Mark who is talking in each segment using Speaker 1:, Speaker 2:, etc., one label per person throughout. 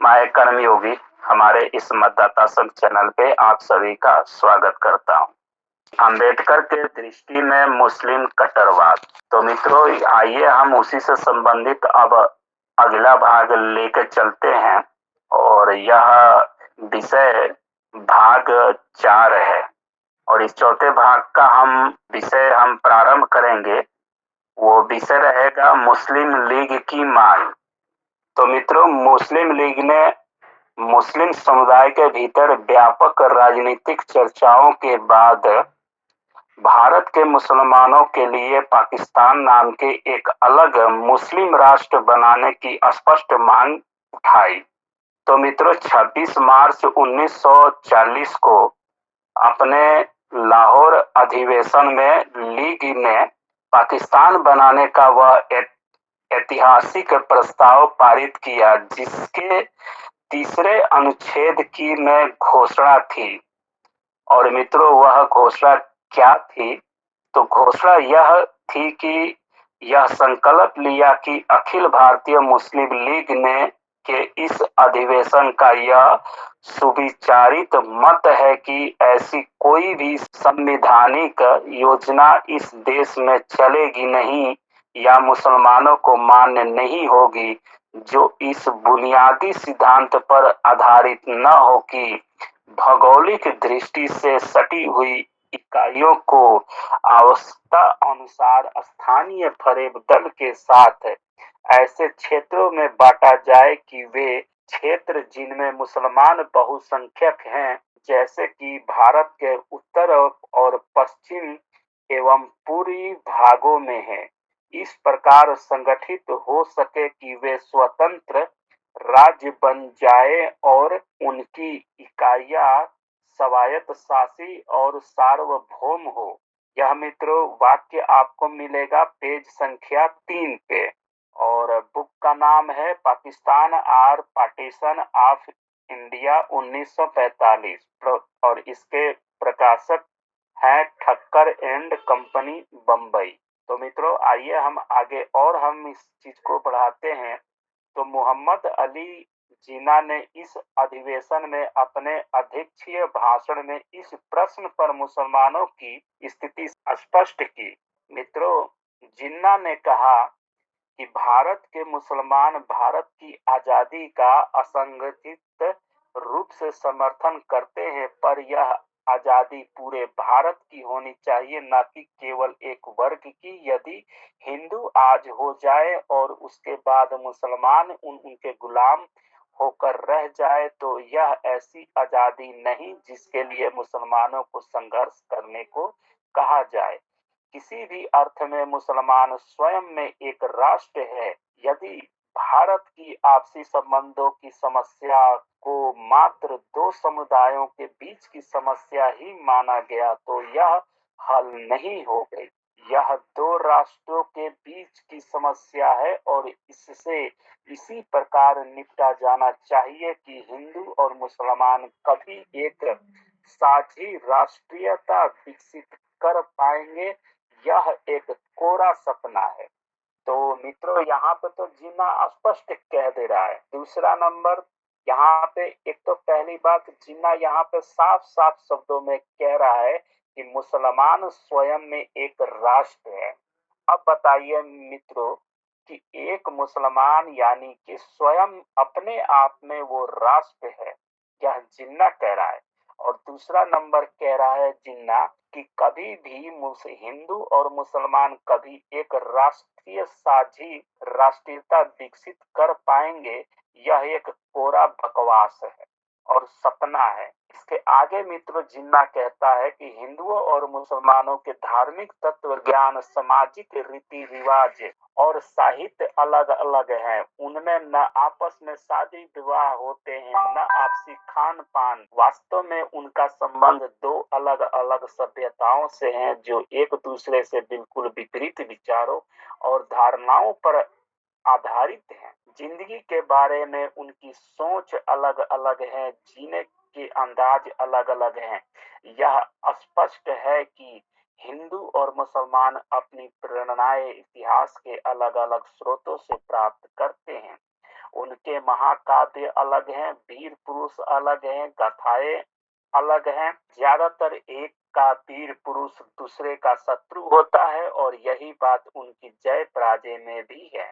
Speaker 1: मैं कर्मयोगी हमारे इस मतदाता संघ चैनल पे आप सभी का स्वागत करता हूँ। अंबेडकर के दृष्टि में मुस्लिम कट्टरवाद। तो मित्रों, आइए हम उसी से संबंधित अब अगला भाग लेकर चलते हैं और यह विषय भाग 4 है और इस चौथे भाग का हम प्रारंभ करेंगे। वो विषय रहेगा मुस्लिम लीग की मांग। तो मित्रों, मुस्लिम लीग ने मुस्लिम समुदाय के भीतर व्यापक राजनीतिक चर्चाओं के बाद भारत के मुसलमानों के लिए पाकिस्तान नाम के एक अलग मुस्लिम राष्ट्र बनाने की स्पष्ट मांग उठाई। तो मित्रों, 26 मार्च 1940 को अपने लाहौर अधिवेशन में लीग ने पाकिस्तान बनाने का वह ऐतिहासिक प्रस्ताव पारित किया, जिसके तीसरे अनुच्छेद की में घोषणा थी। और मित्रों, वह घोषणा क्या थी? तो घोषणा यह थी कि यह संकल्प लिया कि अखिल भारतीय मुस्लिम लीग ने के इस अधिवेशन का यह सुविचारित मत है कि ऐसी कोई भी संवैधानिक योजना इस देश में चलेगी नहीं या मुसलमानों को मान्य नहीं होगी जो इस बुनियादी सिद्धांत पर आधारित न हो कि भौगोलिक दृष्टि से सटी हुई इकाइयों को आवश्यकता अनुसार स्थानीय फरेब दल के साथ ऐसे क्षेत्रों में बांटा जाए कि वे क्षेत्र जिनमें मुसलमान बहुसंख्यक हैं, जैसे कि भारत के उत्तर और पश्चिम एवं पूर्वी भागों में हैं, इस प्रकार संगठित हो सके कि वे स्वतंत्र राज्य बन जाए और उनकी इकाइयां स्वायत्तशासी और सार्वभौम हो। यह मित्रों वाक्य आपको मिलेगा पेज संख्या 3 पे और बुक का नाम है Pakistan or partition of India 1945 और इसके प्रकाशक है ठक्कर एंड कंपनी बम्बई। तो मित्रों, आइए हम आगे और हम इस चीज को बढ़ाते हैं। तो मोहम्मद अली जिन्ना ने इस अधिवेशन में अपने अध्यक्षीय भाषण में इस प्रश्न पर मुसलमानों की स्थिति स्पष्ट की। मित्रों, जिन्ना ने कहा कि भारत के मुसलमान भारत की आजादी का असंगठित रूप से समर्थन करते हैं, पर यह आजादी पूरे भारत की होनी चाहिए, न कि केवल एक वर्ग की। यदि हिंदू आज हो जाए और उसके बाद मुसलमान उनके गुलाम होकर रह जाए तो यह ऐसी आजादी नहीं जिसके लिए मुसलमानों को संघर्ष करने को कहा जाए। किसी भी अर्थ में मुसलमान स्वयं में एक राष्ट्र है। यदि भारत की आपसी संबंधों की समस्या को मात्र दो समुदायों के बीच की समस्या ही माना गया तो यह हल नहीं हो गई। यह दो राष्ट्रों के बीच की समस्या है और इससे इसी प्रकार निपटा जाना चाहिए कि हिंदू और मुसलमान कभी एक साझी राष्ट्रीयता विकसित कर पाएंगे। यह एक कोरा सपना है। तो मित्रों, यहाँ पे तो जिन्ना स्पष्ट कह दे रहा है। दूसरा नंबर, यहाँ पे एक तो पहली बात, जिन्ना यहाँ पे साफ साफ शब्दों में कह रहा है कि मुसलमान स्वयं में एक राष्ट्र है। अब बताइए मित्रों कि एक मुसलमान यानी कि स्वयं अपने आप में वो राष्ट्र है, यह जिन्ना कह रहा है। और दूसरा नंबर कह रहा है जिन्ना कि कभी भी हिंदू और मुसलमान कभी एक राष्ट्रीय साझी राष्ट्रीयता विकसित कर पाएंगे, यह एक कोरा बकवास है और सपना है। इसके आगे मित्रों जिन्ना कहता है कि हिंदुओं और मुसलमानों के धार्मिक तत्व ज्ञान, सामाजिक रीति रिवाज और साहित्य अलग अलग हैं। उनमें न आपस में शादी विवाह होते हैं, न आपसी खान पान। वास्तव में उनका संबंध दो अलग अलग सभ्यताओं से है जो एक दूसरे से बिल्कुल विपरीत विचारों और धारणाओं पर आधारित हैं। जिंदगी के बारे में उनकी सोच अलग अलग है, जीने के अंदाज अलग अलग हैं। यह स्पष्ट है कि हिंदू और मुसलमान अपनी प्रेरणाएं इतिहास के अलग अलग स्रोतों से प्राप्त करते हैं उनके महाकाव्य अलग हैं, वीर पुरुष अलग हैं, गाथाएं अलग हैं। ज्यादातर एक का वीर पुरुष दूसरे का शत्रु होता है और यही बात उनकी जय पराजय में भी है।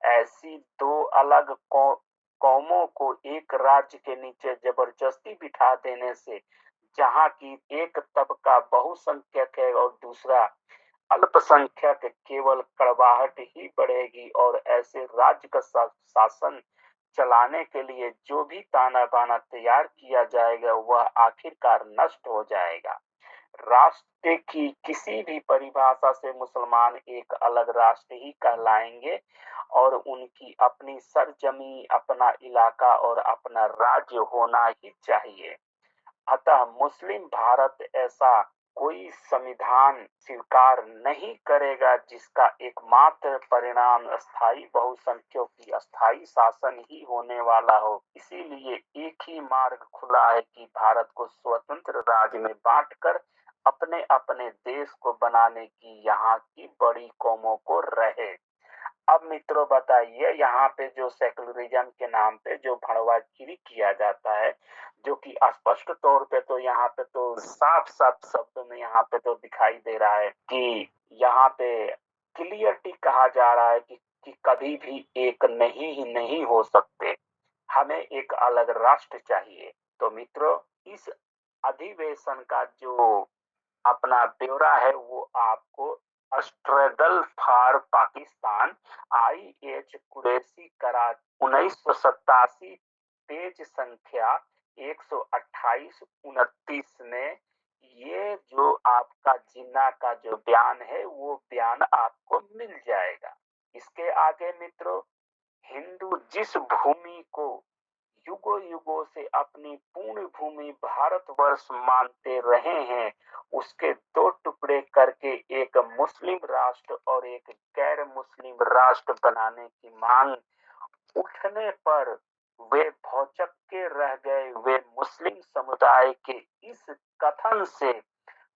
Speaker 1: ऐसी दो अलग कौमों को एक राज्य के नीचे जबरदस्ती बिठा देने से जहाँ की एक तबका बहुसंख्यक है और दूसरा अल्पसंख्यक, केवल कड़वाहट ही बढ़ेगी और ऐसे राज्य का शासन चलाने के लिए जो भी ताना बाना तैयार किया जाएगा वह आखिरकार नष्ट हो जाएगा। राष्ट्र की किसी भी परिभाषा से मुसलमान एक अलग राष्ट्र ही कहलाएंगे और उनकी अपनी सरजमी, अपना इलाका और अपना राज्य होना ही चाहिए। अतः मुस्लिम भारत ऐसा कोई संविधान स्वीकार नहीं करेगा जिसका एकमात्र परिणाम अस्थायी बहुसंख्यकों की अस्थायी शासन ही होने वाला हो। इसीलिए एक ही मार्ग खुला है कि भारत को स्वतंत्र राज्य में बांटकर अपने अपने देश को बनाने की यहाँ की बड़ी कौमों को रहे। अब मित्रों बताइए, यहाँ पे जो सेकुलरिज्म के नाम पे जो भड़वागिरी किया जाता है, जो कि स्पष्ट तौर पे तो यहाँ पे तो साफ साफ शब्दों में यहाँ पे तो दिखाई दे रहा है कि यहाँ पे क्लियरली कहा जा रहा है कि कभी भी एक नहीं हो सकते, हमें एक अलग राष्ट्र चाहिए। तो मित्रों, इस अधिवेशन का जो अपना ब्यौरा है वो आपको struggle for Pakistan IH Qureshi करा 1987 पेज संख्या 128-29 में ये जो आपका जिन्ना का जो बयान है वो बयान आपको मिल जाएगा। इसके आगे मित्रों, हिंदू जिस भूमि को युगों युगों से अपनी पूर्ण भूमि भारतवर्ष मानते रहे हैं, उसके दो टुकड़े करके एक मुस्लिम राष्ट्र और एक गैर मुस्लिम राष्ट्र बनाने की मांग उठने पर वे भौचक्के रह गए। वे मुस्लिम समुदाय के इस कथन से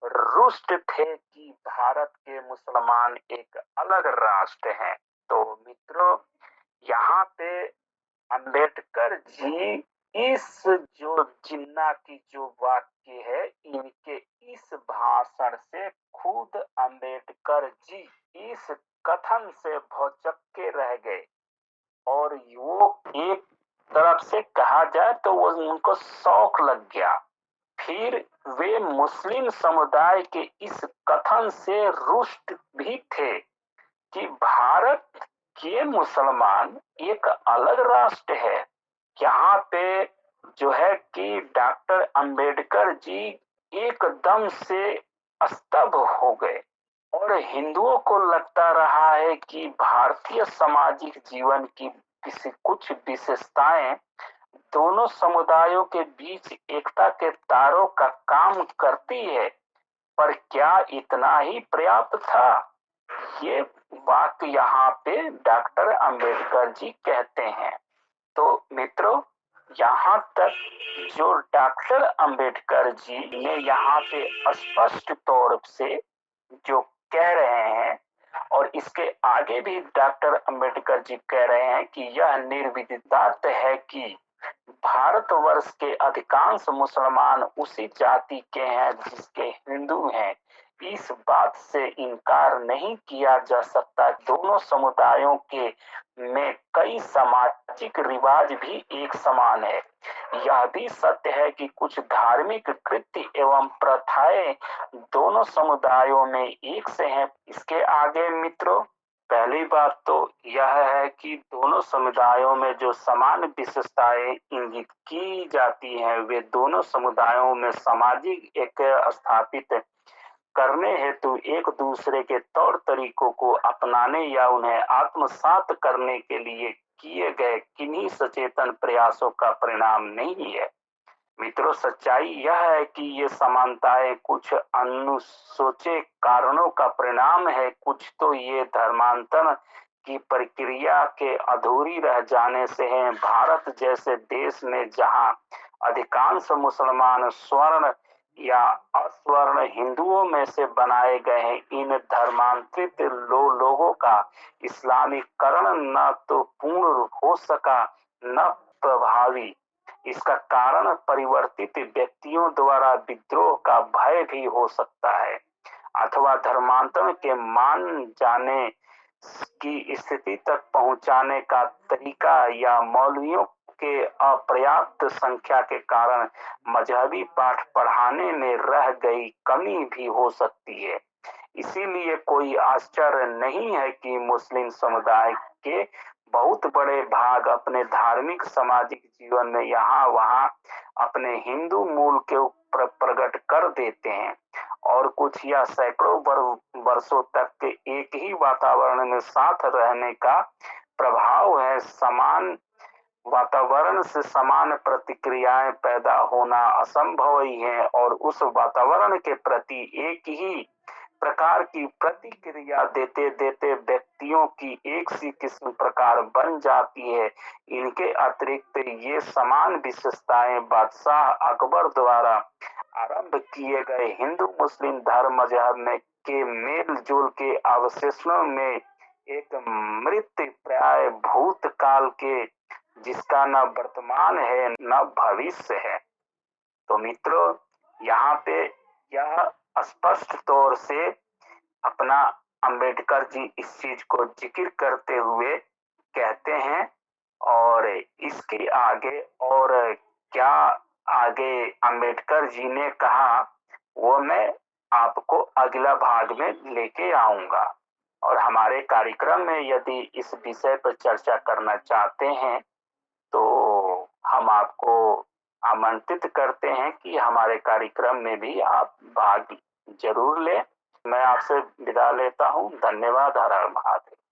Speaker 1: रुष्ट थे कि भारत के मुसलमान एक अलग राष्ट्र हैं। तो मित्रों, यहाँ पे अंबेडकर जी इस जो जिन्ना की जो वाक्य है, इनके इस भाषण से खुद अंबेडकर जी इस कथन से भौचक्के रह गए और वो एक तरफ से कहा जाए तो वो उनको शौक लग गया। फिर वे मुस्लिम समुदाय के इस कथन से रुष्ट भी थे कि भारत के मुसलमान एक अलग राष्ट्र है। यहाँ पे जो है कि डॉक्टर अंबेडकर जी एकदम से स्तब्ध हो गए और हिंदुओं को लगता रहा है कि भारतीय सामाजिक जीवन की कुछ विशेषताएं दोनों समुदायों के बीच एकता के तारों का काम करती है, पर क्या इतना ही पर्याप्त था? ये बात यहाँ पे डॉक्टर अंबेडकर जी कहते हैं। तो मित्रों, यहाँ तक जो डॉक्टर अंबेडकर जी ने यहाँ पे स्पष्ट तौर से जो कह रहे हैं और इसके आगे भी डॉक्टर अंबेडकर जी कह रहे हैं कि यह निर्विवाद है कि भारतवर्ष के अधिकांश मुसलमान उसी जाति के हैं जिसके हिंदू हैं। इस बात से इनकार नहीं किया जा सकता। दोनों समुदायों के में कई सामाजिक रिवाज भी एक समान है। यह भी सत्य है कि कुछ धार्मिक कृत्य एवं प्रथाएं दोनों समुदायों में एक से हैं। इसके आगे मित्रों, पहली बात तो यह है कि दोनों समुदायों में जो समान विशेषताएं इंगित की जाती हैं, वे दोनों समुदायों में सामाजिक एक स्थापित करने हेतु एक दूसरे के तौर तरीकों को अपनाने या उन्हें आत्मसात करने के लिए किए गए किन्हीं सचेतन प्रयासों का परिणाम नहीं है। मित्रों, सच्चाई यह है कि ये समानताएं कुछ अनुसोचे कारणों का परिणाम है। कुछ तो ये धर्मांतरण की प्रक्रिया के अधूरी रह जाने से है। भारत जैसे देश में जहां अधिकांश मुसलमान स्वर्ण या अस्वर्ण हिंदुओं में से बनाए गए हैं। इन धर्मांतरित लोगों का इस्लामीकरण न तो पूर्ण हो सका न प्रभावी। इसका कारण परिवर्तित व्यक्तियों द्वारा विद्रोह का भय भी हो सकता है अथवा धर्मांतरण के मान जाने की स्थिति तक पहुंचाने का तरीका या मौलवियों के अपर्याप्त संख्या के कारण मजहबी पाठ पढ़ाने में रह गई कमी भी हो सकती है। इसीलिए कोई आश्चर्य नहीं है कि मुस्लिम समुदाय के बहुत बड़े भाग अपने धार्मिक सामाजिक जीवन में यहाँ वहाँ अपने हिंदू मूल के प्रकट कर देते हैं और कुछ या सैकड़ों वर्षों तक के एक ही वातावरण में साथ रहने का प्रभाव है। समान वातावरण से समान प्रतिक्रियाएं पैदा होना असंभव ही है और उस वातावरण के प्रति एक ही प्रकार की प्रतिक्रिया देते देते व्यक्तियों की एक सी किस्म प्रकार बन जाती है। इनके अतिरिक्त ये समान विशेषताएं बादशाह अकबर द्वारा आरंभ किए गए हिंदू मुस्लिम धर्म मजहब में के मेल जोल के अवशेषों में एक मृत प्राय भूतकाल के जिसका न वर्तमान है न भविष्य है। तो मित्रों, यहाँ पे यह स्पष्ट तौर से अपना अंबेडकर जी इस चीज को जिक्र करते हुए कहते हैं और इसके आगे और क्या आगे अंबेडकर जी ने कहा वो मैं आपको अगला भाग में लेके आऊंगा। और हमारे कार्यक्रम में यदि इस विषय पर चर्चा करना चाहते हैं तो हम आपको आमंत्रित करते हैं कि हमारे कार्यक्रम में भी आप भाग जरूर लें। मैं आपसे विदा लेता हूँ। धन्यवाद। हर हर महादेव।